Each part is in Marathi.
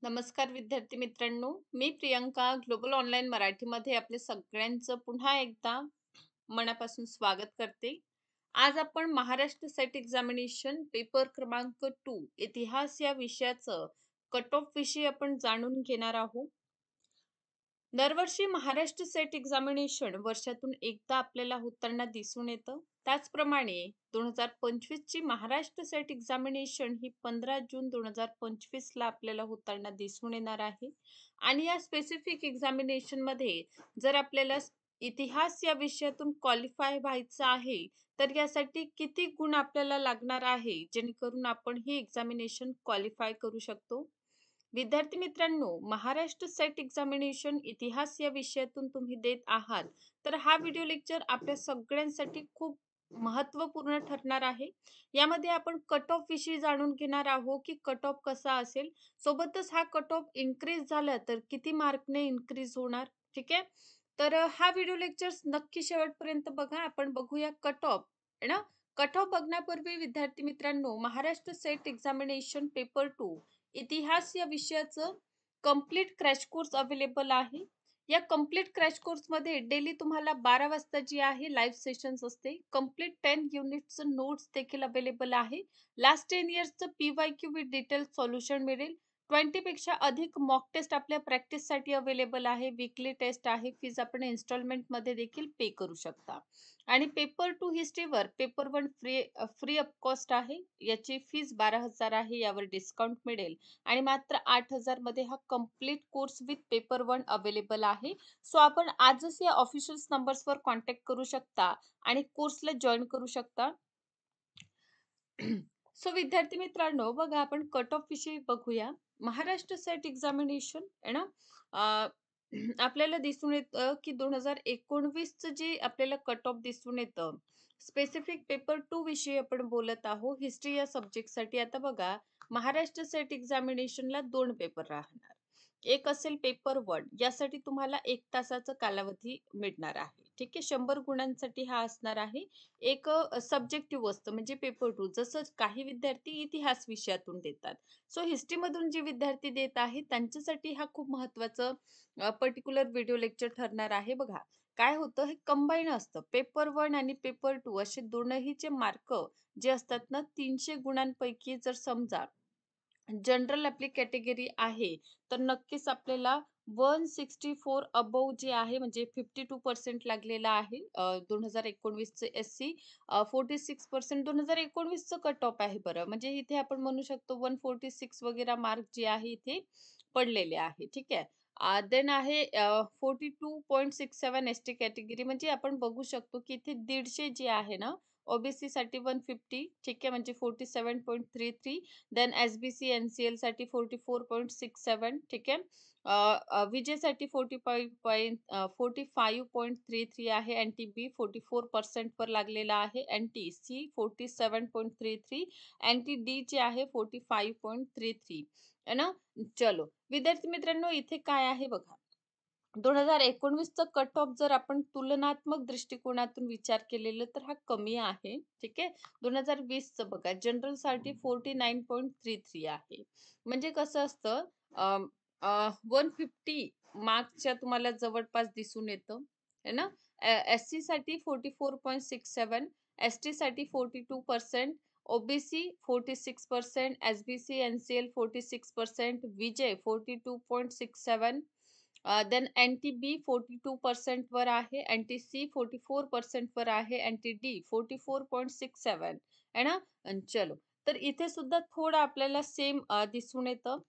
नमस्कार विद्यार्थी मित्रांनो, मी प्रियंका ग्लोबल ऑनलाईन मराठीमध्ये आपले सगळ्यांचं पुन्हा एकदा मनापासून स्वागत करते. आज आपण महाराष्ट्र सेट एक्झामिनेशन पेपर क्रमांक 2 इतिहास या विषयाचं कट ऑफ विषयी आपण जाणून घेणार आहोत. दरवर्षी महाराष्ट्र सेट एक्झामिनेशन वर्षातून एकदा आपल्याला होताना दिसून येतं. त्याचप्रमाणे 2025 ची महाराष्ट्र सेट एक्झामिनेशन ही 15 जून 2025 ला आपल्याला होताना दिसून येणार आहे. आणि या स्पेसिफिक एक्झामिनेशन मध्ये जर आपल्याला इतिहास या विषयातून क्वालिफाय व्हायचं आहे, तर यासाठी किती गुण आपल्याला लागणार आहे, जेणेकरून आपण ही एक्झामिनेशन क्वालिफाय करू शकतो. विद्यार्थी मित्रांनो, महाराष्ट्र सेट एक्झामिनेशन इतिहास या विषयातून तुम्ही देत आहात, तर हा व्हिडिओ लेक्चर आपल्या सगळ्यांसाठी खूप महत्त्वपूर्ण ठरणार आहे. यामध्ये आपण कट ऑफ विषयी जाणून घेणार आहोत की कट ऑफ कसा असेल, सोबतच हा कट ऑफ इन्क्रीज झाला तर किती मार्कने इन्क्रीज होणार. ठीक आहे. तर हा व्हिडिओ लेक्चर नक्की शेवटपर्यंत बघा. आपण बघूया कट ऑफ ना. कट ऑफ बघण्यापूर्वी विद्यार्थी मित्रांनो, महाराष्ट्र सेट एक्झामिनेशन पेपर 2 इतिहास या विषयाचं कंप्लीट क्रॅश कोर्स अवेलेबल आहे. या कंप्लीट क्रॅश कोर्स मध्ये डेली तुम्हाला 12 वाजता जी आहे लाईव्ह सेशन्स असते. कंप्लीट 10 युनिट्सचं नोट्स देखील अवेलेबल आहे. लास्ट 10 इयर्सचं PYQ विथ डिटेल सोल्युशन मिळेल. 20 पेक्षा अधिक मॉक टेस्ट आपल्या प्रॅक्टिस साठी अवेलेबल आहे. वीकली टेस्ट आहे. फीज आपण इन्स्टॉलमेंट मध्ये देखील पे करू शकता. आणि पेपर 2 हिस्ट्रीवर पेपर 1 फ्री ऑफ कॉस्ट आहे. याची फीज 12,000 आहे. यावर डिस्काउंट मिळेल. आणि मात्र 8,000 मध्ये हा complete course with paper 1 available आहे. सो आपण आजच या ऑफिशियल नंबर्सवर कॉन्टॅक्ट करू शकता आणि कोर्सला जॉईन करू शकता. सो विद्यार्थी मित्रांनो, बघा आपण कट ऑफ विषयी बघूया. महाराष्ट्र सेट एक्झामिनेशन आहे ना, आपल्याला दिसून येतं की 2019 चं जे आपल्याला कट ऑफ दिसून येतं. स्पेसिफिक पेपर 2 विषयी आपण बोलत आहोत. हिस्ट्री या सब्जेक्टसाठी आता बघा, महाराष्ट्र सेट एक्झामिनेशनला 2 पेपर राहणार. एक असेल पेपर 1, यासाठी तुम्हाला 1 तासाचा कालावधी मिळणार आहे. ठीक आहे. 100 गुणांसाठी हा असणार आहे. एक सब्जेक्टिव्ह असतं म्हणजे पेपर 2. जसं काही विद्यार्थी इतिहास विषयातून देतात. सो हिस्ट्रीमधून जे विद्यार्थी देत आहेत त्यांच्यासाठी हा खूप महत्त्वाचं पर्टिक्युलर व्हिडिओ लेक्चर ठरणार आहे. बघा काय होतं, हे कंबाईन असतं. पेपर 1 आणि पेपर 2 असे दोनहीचे मार्क जे असतात ना, 300 गुणांपैकी जर समजा जनरल आपली कॅटेगरी आहे, तर नक्कीच आपल्याला 164 अबोव जे आहे म्हणजे 52% लागलेला आहे. 2019 चे SC 46% 2019 चं कट ऑफ आहे बरं. म्हणजे इथे आपण म्हणू शकतो 146 वगैरे मार्क जे आहे इथे पडलेले आहे. ठीक आहे. देन आहे 42.67 ST कॅटेगरी, म्हणजे आपण बघू शकतो की इथे 150 जे आहे ना, OBC साठी 150. ठीक आहे, म्हणजे 47.33. देन SBC NCL साठी 44.67. ठीक आहे. विजेसाठी 45.33 आहे. NTB 44% वर लागलेला आहे. NTC 47.33. NTD जे आहे 45.33 है ना. चलो विद्यार्थी मित्रांनो, इथे काय आहे बघा, 2019 चा कट ऑफ जर आपण तुलनात्मक दृष्टिकोनातून विचार केलेला तर हा कमी आहे. ठीक आहे. 2020 चं बघा, जनरल साठी 49.33 आहे. म्हणजे कसं असतं, 150 मार्क्सच्या तुम्हाला जवळपास दिसून येतं है ना. SC साठी 44.67, ST साठी 42%, OBC 46%, SBC NCL 46%, विजय 42.67, देन NTB 42% वर आहे. NTC 44% वर आहे. NTD 44.67 है ना. चलो, तर इथे सुद्धा थोडं आपल्याला सेम दिसून येतं.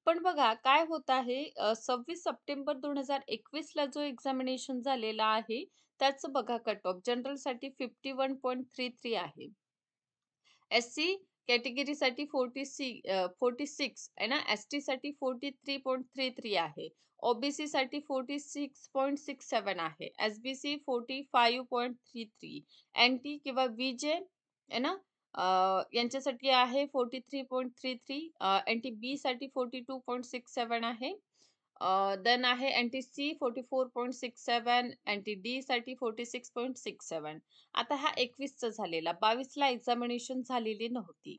पण बघा काय होत आहे, 26 सप्टेंबर 2021 ला जो एक्झामिनेशन झालेला आहे, त्याचं बघा कट ऑफ जनरल साठी 51.33 आहे. SC कॅटेगरीसाठी 46 आहे ना. ST साठी 43.33 आहे. OBC साठी 46.67 आहे. SBC 45.33. NT किंवा VJ आहे ना, यांच्यासाठी आहे 43.33. NTB साठी 42.67 आहे. देन आहे NTC 44.67, NTD साठी 46.67. आता हा 21 चा झालेला, 22 ला एक्झामिनेशन झालेली नव्हती.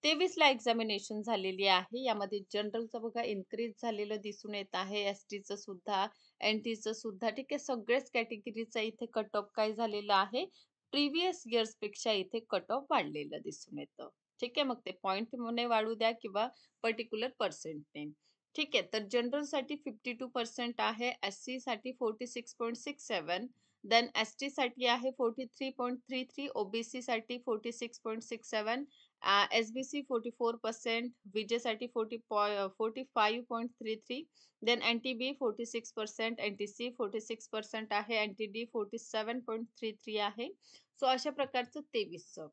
23 ला एक्झामिनेशन झालेली आहे. यामध्ये जनरलचं बघा इन्क्रीज झालेलं दिसून येत आहे. एस-टीचं सुद्धा, एन-टीचं सुद्धा. ठीक आहे. सगळ्याच कॅटेगरीचा इथे कट ऑफ काय झालेला आहे, प्रिव्हियस इयर्सपेक्षा इथे कट ऑफ वाढलेलं दिसून येतं. ठीक आहे. मग ते पॉइंटने वाढू द्या किंवा पर्टिक्युलर पर्सेंटने. ठीक आहे. तर जनरलसाठी 52% आहे. एस-सीसाठी 46.67, देन एस-टीसाठी आहे 43.33, ओ-बी-सीसाठी 46.67, SBC 44%, विजेसाठी 45.33, देन NTB 46%, NTC 46% आहे, NTD 47.33 आहे. सो अशा प्रकारचं 23चं.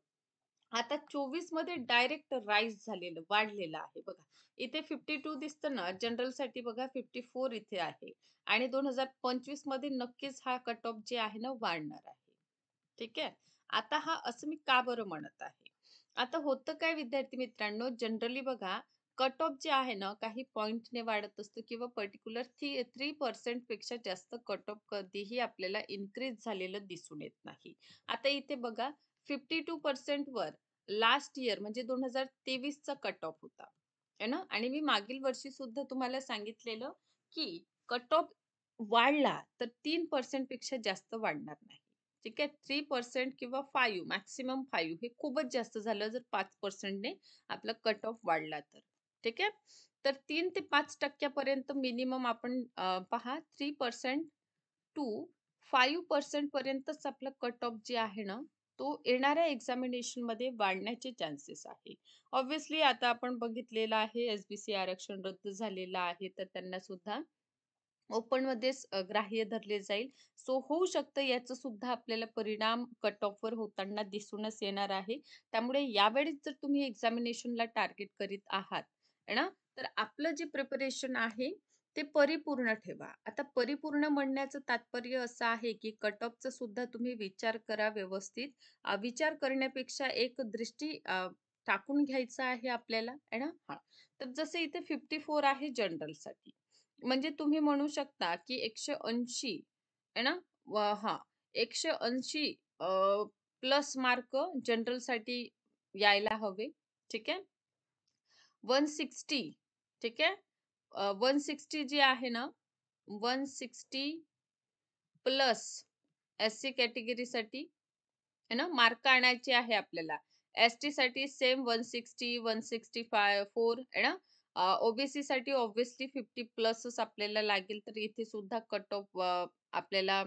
आता 24 मध्ये डायरेक्ट राईज झालेलं, वाढलेलं आहे बघा. इथे 52 दिसतं ना, जनरलसाठी बघा 54 इथे आहे आणि 2025 मध्ये नक्कीच हा कट ऑफ जे आहे ना वाढणार आहे. ठीक आहे. आता हा असं मी का बरं म्हणत आहे? आता होतं काय विद्यार्थी मित्रांनो, जनरली बघा कट ऑफ जे आहे ना, काही पॉइंटने वाढत असतो किंवा पर्टिक्युलर 3% पेक्षा जास्त कट ऑफ कधीही आपल्याला इन्क्रीज झालेलं दिसून येत नाही. आता इथे बघा 52% वर लास्ट इयर म्हणजे 2023 चा कट ऑफ होता. आहे ना? आणि मी मागील वर्षी सुद्धा तुम्हाला सांगितलेलं, की कट ऑफ वाढला तर 3% पेक्षा जास्त वाढणार नाही. ठीक आहे. 3% किंवा 5 मॅक्सिमम 5 हे खूपच जास्त झालं जर 5% ने आपला कट ऑफ वाढला तर. ठीक आहे. तर 3 ते 5% पर्यंत मिनिमम आपण पहा 3% टू 5% पर्यंतच आपला कट ऑफ जे आहे ना, तो येणाऱ्या एक्झामिनेशनमध्ये वाढण्याचे चान्सेस आहे. ऑब्व्हियसली आता आपण बघितलेलं आहे एस-बी-सी आरक्षण रद्द झालेलं आहे, तर त्यांना सुद्धा ओपनमध्येच ग्राह्य धरले जाईल. सो होऊ शकतं याचा सुद्धा आपल्याला परिणाम कट ऑफवर होताना दिसूनच येणार आहे. त्यामुळे यावेळेस जर तुम्ही एक्झामिनेशनला टार्गेट करीत आहात, आहे ना, तर आपलं जे प्रिपरेशन आहे ते परिपूर्ण ठेवा. आता परिपूर्ण म्हणण्याचं तात्पर्य असं आहे, की कट ऑफचा सुद्धा तुम्ही विचार करा व्यवस्थित. विचार करण्यापेक्षा एक दृष्टी टाकून घ्यायचा आहे आपल्याला, आहे ना? हां. तर जसं इथे 54 आहे जनरलसाठी. म्हणजे तुम्ही म्हणू शकता, की 180 आहे ना? हां, 180 प्लस मार्क जनरलसाठी यायला हवे. ठीक आहे. 160 ठीक आहे. 160 जी आहे ना, 160 प्लस एस-सी कॅटेगरीसाठी आहे ना, मार्क आणायचे आहे आपल्याला. एस-टीसाठी सेम 160, 165, 4 आहे ना. ओ-बी-सीसाठी ऑब्व्हियसली 50 प्लसच आपल्याला लागेल. तर इथे सुद्धा कट ऑफ आपल्याला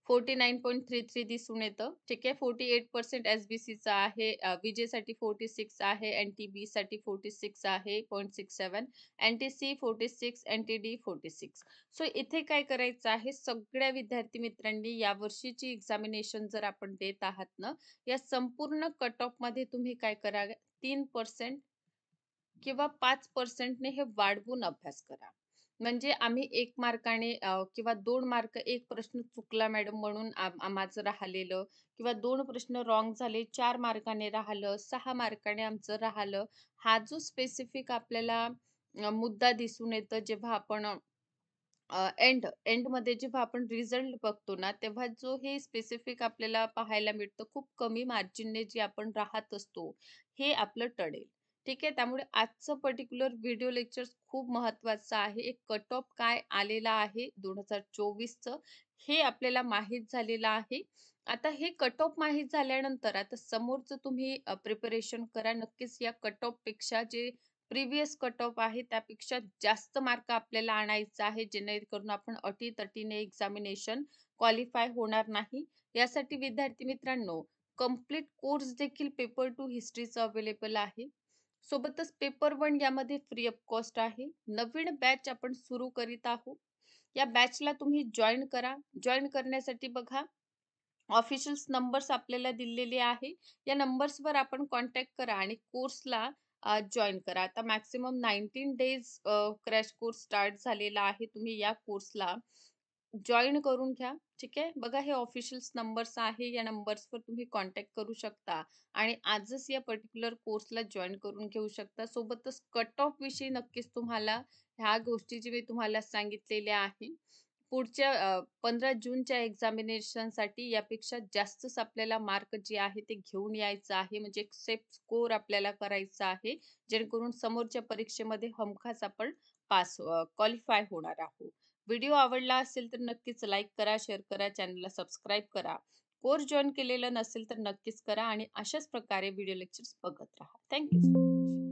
49.33 दिसून येतं. ठीक आहे. 48% एस-बी-सीचा आहे. विजेसाठी 46 आहे. एन-टी-बीसाठी 46 आहे 0.67. N-T-C 46, N-T-D 46. सो इथे काय करायचं आहे, सगळ्या विद्यार्थी मित्रांनी यावर्षीची एक्झामिनेशन जर आपण देत आहात ना, या संपूर्ण कट ऑफमध्ये तुम्ही काय करा, 3% किंवा 5% ने हे वाढवून अभ्यास करा. म्हणजे आम्ही 1 मार्काने किंवा 2 मार्क, 1 प्रश्न चुकला मॅडम म्हणून माझं राहिलेलं किंवा 2 प्रश्न रॉंग झाले, 4 मार्काने राहिलं, 6 मार्काने आमचं राहिलं. हा जो स्पेसिफिक आपल्याला मुद्दा दिसून येतो जेव्हा आपण एंडमध्ये जेव्हा आपण रिझल्ट बघतो ना, तेव्हा जो हे स्पेसिफिक आपल्याला पाहायला मिळतं, खूप कमी मार्जिनने जे आपण राहत असतो, हे आपलं टळेल. ठीक आहे. त्यामुळे आजचं पर्टिक्युलर व्हिडिओ लेक्चर खूप महत्त्वाचं आहे. एक कट ऑफ काय आलेला आहे 2024चं हे आपल्याला माहीत झालेलं आहे. आता हे कट ऑफ माहीत झाल्यानंतर आता समोरचं तुम्ही प्रिपरेशन करा. नक्कीच या कट ऑफपेक्षा जे प्रिव्हियस कट ऑफ आहे त्यापेक्षा जास्त मार्क आपल्याला आणायचा आहे, जेणेकरून आपण अटी-तटीने एक्झामिनेशन क्वालिफाय होणार नाही. यासाठी विद्यार्थी मित्रांनो, कंप्लीट कोर्स देखील पेपर 2 हिस्ट्रीचा अवेलेबल आहे. सोबतच पेपर 1 यामध्ये फ्री ऑफ कॉस्ट आहे. नवीन बॅच आपण सुरू करीत आहोत. या बॅचला तुम्ही जॉइन करा. जॉइन करण्यासाठी बघा ऑफिशियल नंबर्स आपल्याला दिलेले आहे. या नंबर्सवर आपण कॉन्टॅक्ट करा आणि कोर्सला जॉइन करा. आता maximum 19 days crash course start झालेला आहे. तुम्ही या कोर्सला जॉइन करून घ्या. ठीक आहे. बघा हे ऑफिशियल नंबर्स आहे. या नंबर्सवर तुम्ही कॉन्टॅक्ट करू शकता आणि आजच या पर्टिक्युलर कोर्सला जॉइन करून घेऊ शकता. सोबतच कट ऑफ विषयी नक्कीच तुम्हाला ह्या गोष्टी जे मी तुम्हाला सांगितलेल्या आहे. पुढच्या 15 जूनच्या एक्झामिनेशनसाठी यापेक्षा जास्तच आपल्याला मार्क जे आहे ते घेऊन यायचं आहे. म्हणजे एक सेफ स्कोर आपल्याला करायचा आहे. जेणेकरून समोरच्या परीक्षेमध्ये हमखास आपण क्वालिफाय होणार आहोत. व्हिडिओ आवडला असेल तर नक्कीच लाईक करा, शेअर करा, चॅनलला सबस्क्राईब करा. कोर्स जॉइन केलेला नसेल तर नक्कीच करा आणि अशाच प्रकारे व्हिडिओ लेक्चर्स बघत राहा. Thank so much.